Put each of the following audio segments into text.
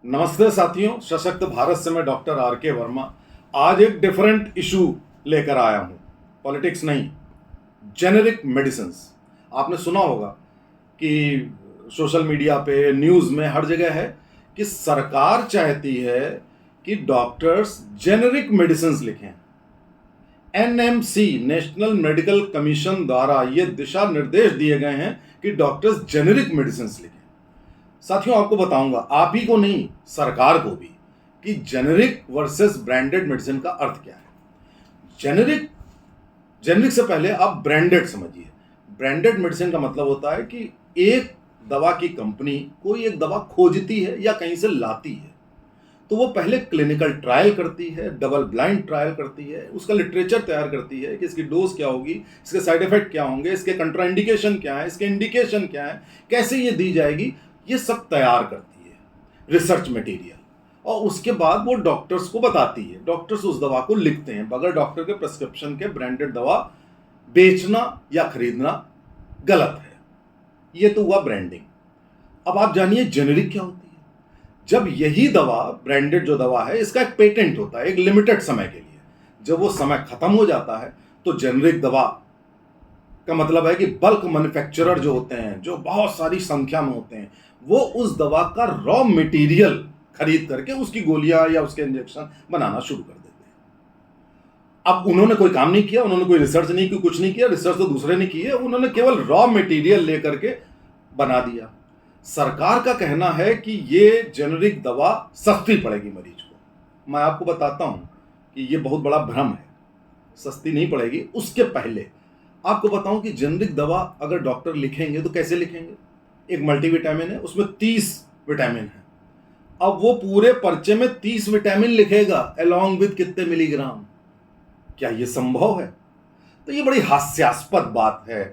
नमस्ते साथियों, सशक्त भारत से मैं डॉक्टर आर के वर्मा आज एक डिफरेंट इशू लेकर आया हूं। पॉलिटिक्स नहीं, जेनेरिक मेडिसिन। आपने सुना होगा कि सोशल मीडिया पे, न्यूज़ में, हर जगह है कि सरकार चाहती है कि डॉक्टर्स जेनेरिक मेडिसिन लिखें। एनएमसी, नेशनल मेडिकल कमीशन द्वारा ये दिशा निर्देश दिए गए हैं कि डॉक्टर्स जेनेरिक मेडिसिन लिखें। साथियों, आपको बताऊंगा, आप ही को नहीं, सरकार को भी, कि जेनेरिक वर्सेस ब्रांडेड मेडिसिन का अर्थ क्या है। जेनेरिक जेनेरिक से पहले आप ब्रांडेड समझिए। ब्रांडेड मेडिसिन का मतलब होता है कि एक दवा की कंपनी कोई एक दवा खोजती है या कहीं से लाती है, तो वो पहले क्लिनिकल ट्रायल करती है, डबल ब्लाइंड ट्रायल करती है, उसका लिटरेचर तैयार करती है कि इसकी डोज क्या होगी, इसके साइड इफेक्ट क्या होंगे, इसके कंट्राइंडिकेशन क्या है, इसके इंडिकेशन क्या है, कैसे ये दी जाएगी, ये सब तैयार करती है रिसर्च मटेरियल, और उसके बाद वो डॉक्टर्स को बताती है। डॉक्टर्स उस दवा को लिखते हैं। बगैर डॉक्टर के प्रिस्क्रिप्शन के ब्रांडेड दवा बेचना या खरीदना गलत है। ये तो हुआ ब्रांडिंग। अब आप जानिए जेनेरिक क्या होती है। जब यही दवा, ब्रांडेड जो दवा है, इसका एक पेटेंट होता है एक लिमिटेड समय के लिए। जब वो समय खत्म हो जाता है तो जेनेरिक दवा का मतलब है कि बल्क मैन्युफैक्चरर जो होते हैं, जो बहुत सारी संख्या में होते हैं, वो उस दवा का रॉ मटेरियल खरीद करके उसकी गोलियां या उसके इंजेक्शन बनाना शुरू कर देते हैं। अब उन्होंने कोई काम नहीं किया, उन्होंने कोई रिसर्च नहीं की, कुछ नहीं किया। रिसर्च तो दूसरे ने की है, उन्होंने केवल रॉ मटेरियल लेकर के बना दिया। सरकार का कहना है कि ये जेनेरिक दवा सस्ती पड़ेगी मरीज को। मैं आपको बताता हूं कि ये बहुत बड़ा भ्रम है। सस्ती नहीं पड़ेगी। उसके पहले आपको बताऊं कि जेनेरिक दवा अगर डॉक्टर लिखेंगे तो कैसे लिखेंगे। एक मल्टीविटामिन है, उसमें 30 विटामिन है। अब वो पूरे पर्चे में 30 विटामिन लिखेगा अलोंग विद कितने मिलीग्राम। क्या ये संभव है? तो ये बड़ी हास्यास्पद बात है।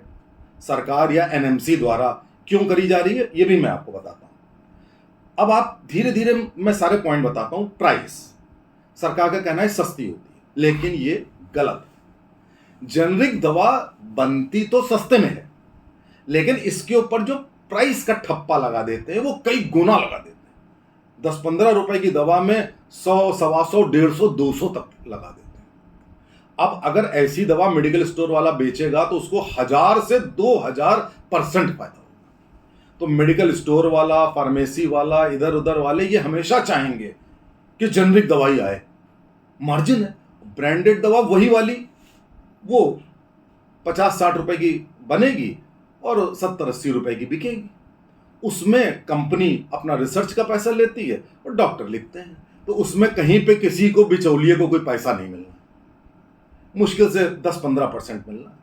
सरकार या एनएमसी द्वारा क्यों करी जा रही है, ये भी मैं आपको बताता हूं। अब आप धीरे धीरे मैं सारे पॉइंट बताता हूं। प्राइस, सरकार का कहना है सस्ती होती है, लेकिन ये गलत है। जेनेरिक दवा बनती तो सस्ते में है, लेकिन इसके ऊपर जो प्राइस का ठप्पा लगा देते हैं वो कई गुना लगा देते हैं। 10-15 रुपए की दवा में 100, 125, 150, 200 तक लगा देते हैं। अब अगर ऐसी दवा मेडिकल स्टोर वाला बेचेगा तो उसको 1000 से 2000% फायदा होगा। तो मेडिकल स्टोर वाला, फार्मेसी वाला, इधर उधर वाले ये हमेशा चाहेंगे कि जेनेरिक दवाई आए, मार्जिन है। ब्रांडेड दवा वही वाली, वो 50-60 रुपए की बनेगी और 70-80 रुपए की बिकेगी। उसमें कंपनी अपना रिसर्च का पैसा लेती है और डॉक्टर लिखते हैं। तो उसमें कहीं पे किसी को, बिचौलिए को, कोई पैसा नहीं मिलना, मुश्किल से 10-15% मिलना।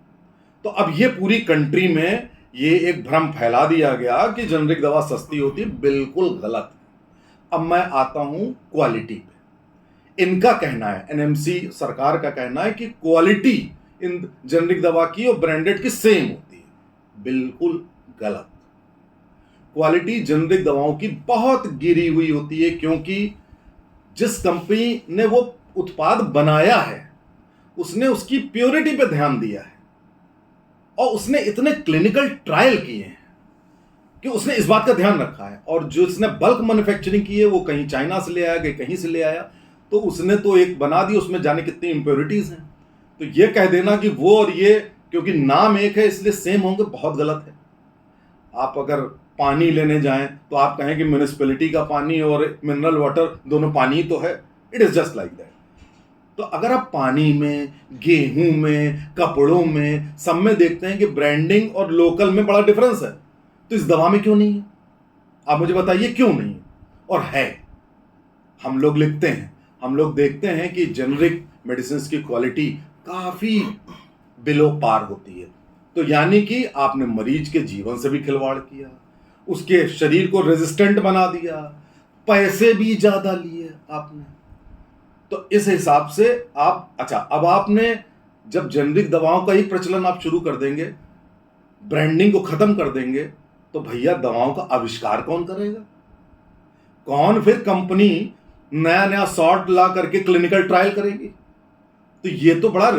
तो अब ये पूरी कंट्री में ये एक भ्रम फैला दिया गया कि जेनेरिक दवा सस्ती होती है। बिल्कुल गलत। अब मैं आता हूं क्वालिटी पे। इनका कहना है, एनएमसी सरकार का कहना है कि क्वालिटी इन जेनेरिक दवा की और ब्रांडेड की सेम होती है। बिल्कुल गलत। क्वालिटी जेनेरिक दवाओं की बहुत गिरी हुई होती है, क्योंकि जिस कंपनी ने वो उत्पाद बनाया है उसने उसकी प्योरिटी पे ध्यान दिया है, और उसने इतने क्लिनिकल ट्रायल किए हैं कि उसने इस बात का ध्यान रखा है। और जो उसने बल्क मैन्युफैक्चरिंग की है वो कहीं चाइना से ले आया, कहीं से ले आया, तो उसने तो एक बना दी, उसमें जाने कितनी इंप्योरिटीज हैं। तो ये कह देना कि वो और ये क्योंकि नाम एक है इसलिए सेम होंगे, बहुत गलत है। आप अगर पानी लेने जाएं तो आप कहें कि म्यूनिसिपैलिटी का पानी और मिनरल वाटर दोनों पानी ही तो है। It is just like that. तो अगर आप पानी में, गेहूं में, कपड़ों में, सब में देखते हैं कि ब्रांडिंग और लोकल में बड़ा डिफरेंस है, तो इस दवा में क्यों नहीं है? आप मुझे बताइए क्यों नहीं है? और है। हम लोग लिखते हैं, हम लोग देखते हैं कि जेनेरिक मेडिसिन की क्वालिटी काफी बिलो पार होती है। तो यानी कि आपने मरीज के जीवन से भी खिलवाड़ किया, उसके शरीर को रेजिस्टेंट बना दिया, पैसे भी ज्यादा लिए आपने। तो इस हिसाब से आप, अच्छा, अब आपने जब जेनेरिक दवाओं का ही प्रचलन आप शुरू कर देंगे, ब्रांडिंग को खत्म कर देंगे, तो भैया दवाओं का आविष्कार कौन करेगा? कौन फिर कंपनी नया नया सॉर्ट ला करके क्लिनिकल ट्रायल करेगी? तो ये तो बड़ा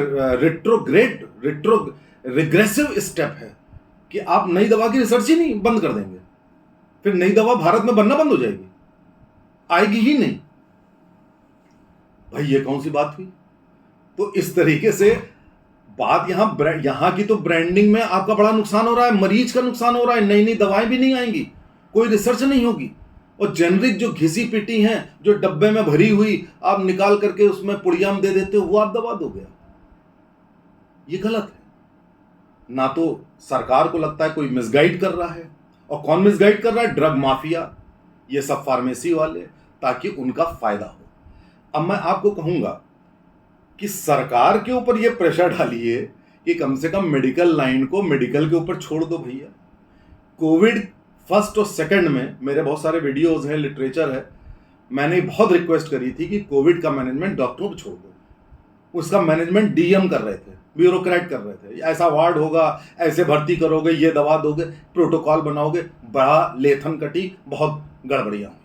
रिग्रेसिव स्टेप है कि आप नई दवा की रिसर्च ही नहीं बंद कर देंगे, फिर नई दवा भारत में बनना बंद हो जाएगी। आएगी ही नहीं। भाई ये कौन सी बात हुई? तो इस तरीके से बात यहां की तो ब्रांडिंग में आपका बड़ा नुकसान हो रहा है, मरीज का नुकसान हो रहा है, नई नई दवाएं भी नहीं आएंगी, कोई रिसर्च नहीं होगी, और जेनरिक जो घिसी पिटी हैं, जो डब्बे में भरी हुई आप निकाल करके उसमें पुड़िया में दे देते हो, वो आप दवा दोगे। ये गलत है। ना तो सरकार को लगता है कोई मिसगाइड कर रहा है, और कौन मिसगाइड कर रहा है? ड्रग माफिया, ये सब फार्मेसी वाले, ताकि उनका फायदा हो। अब मैं आपको कहूंगा कि सरकार के ऊपर ये प्रेशर डालिए कि कम से कम मेडिकल लाइन को मेडिकल के ऊपर छोड़ दो भैया। कोविड फर्स्ट और सेकंड में मेरे बहुत सारे वीडियोस हैं, लिटरेचर है, मैंने बहुत रिक्वेस्ट करी थी कि कोविड का मैनेजमेंट डॉक्टरों पर छोड़ दो। उसका मैनेजमेंट डीएम कर रहे थे, ब्यूरोक्रेट कर रहे थे। ऐसा वार्ड होगा, ऐसे भर्ती करोगे, ये दवा दोगे, प्रोटोकॉल बनाओगे, बड़ा लेथन कटी, बहुत गड़बड़ियां हुई।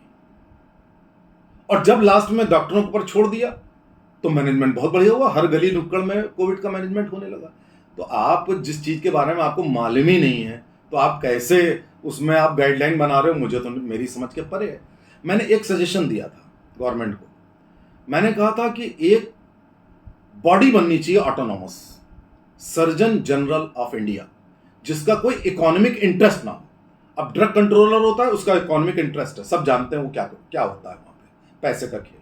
और जब लास्ट में डॉक्टरों के ऊपर छोड़ दिया तो मैनेजमेंट बहुत बढ़िया हुआ, हर गली नुक्कड़ में कोविड का मैनेजमेंट होने लगा। तो आप जिस चीज के बारे में आपको मालूम ही नहीं है, तो आप कैसे उसमें आप गाइडलाइन बना रहे हो, मुझे तो मेरी समझ के परे है। मैंने एक सजेशन दिया था गवर्नमेंट को, मैंने कहा था कि एक बॉडी बननी चाहिए autonomous, surgeon general of India, जिसका कोई इकोनॉमिक इंटरेस्ट ना हो। अब ड्रग कंट्रोलर होता है, उसका इकोनॉमिक इंटरेस्ट है, सब जानते हैं वो क्या क्या होता है वहां पे, पैसे का खेल।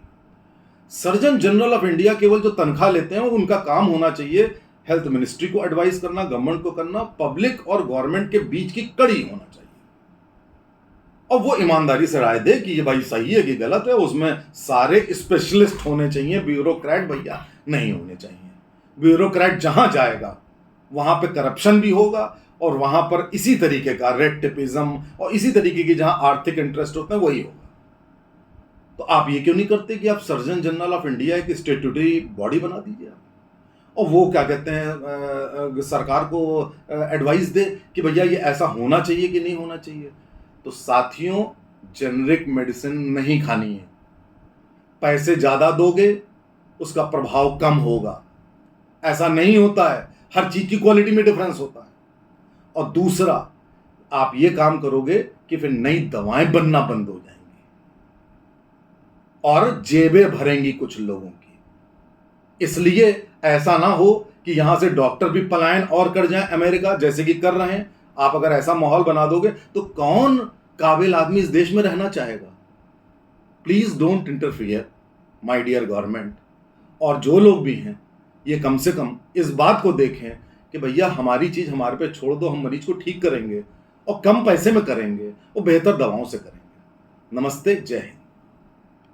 सर्जन जनरल ऑफ इंडिया केवल जो तनख्वाह लेते हैं, वो उनका काम होना चाहिए हेल्थ मिनिस्ट्री को एडवाइस करना, गवर्नमेंट को करना, पब्लिक और गवर्नमेंट के बीच की कड़ी होना चाहिए, और वो ईमानदारी से राय दे कि ये भाई सही है कि गलत है। उसमें सारे स्पेशलिस्ट होने चाहिए, ब्यूरोक्रेट भैया नहीं होने चाहिए। ब्यूरोक्रेट जहां जाएगा वहां पे करप्शन भी होगा, और वहां पर इसी तरीके का रेड टेपिज्म और इसी तरीके की जहां आर्थिक इंटरेस्ट होते हैं वही होगा। तो आप ये क्यों नहीं करते कि आप सर्जन जनरल ऑफ इंडिया एक स्टेट्यूटरी बॉडी बना दीजिए आप, और वो क्या कहते हैं सरकार को एडवाइस दे कि भैया ये ऐसा होना चाहिए कि नहीं होना चाहिए। तो साथियों, जेनरिक मेडिसिन नहीं खानी है। पैसे ज्यादा दोगे उसका प्रभाव कम होगा, ऐसा नहीं होता है, हर चीज की क्वालिटी में डिफरेंस होता है। और दूसरा, आप ये काम करोगे कि फिर नई दवाएं बनना बंद हो जाएंगी और जेबें भरेंगी कुछ लोगों की। इसलिए ऐसा ना हो कि यहां से डॉक्टर भी पलायन और कर जाएं अमेरिका, जैसे कि कर रहे हैं। आप अगर ऐसा माहौल बना दोगे तो कौन काबिल आदमी इस देश में रहना चाहेगा? Please don't interfere my dear government. और जो लोग भी हैं, ये कम से कम इस बात को देखें कि भैया हमारी चीज हमारे पे छोड़ दो, हम मरीज को ठीक करेंगे और कम पैसे में करेंगे और बेहतर दवाओं से करेंगे। नमस्ते, जय हिंद।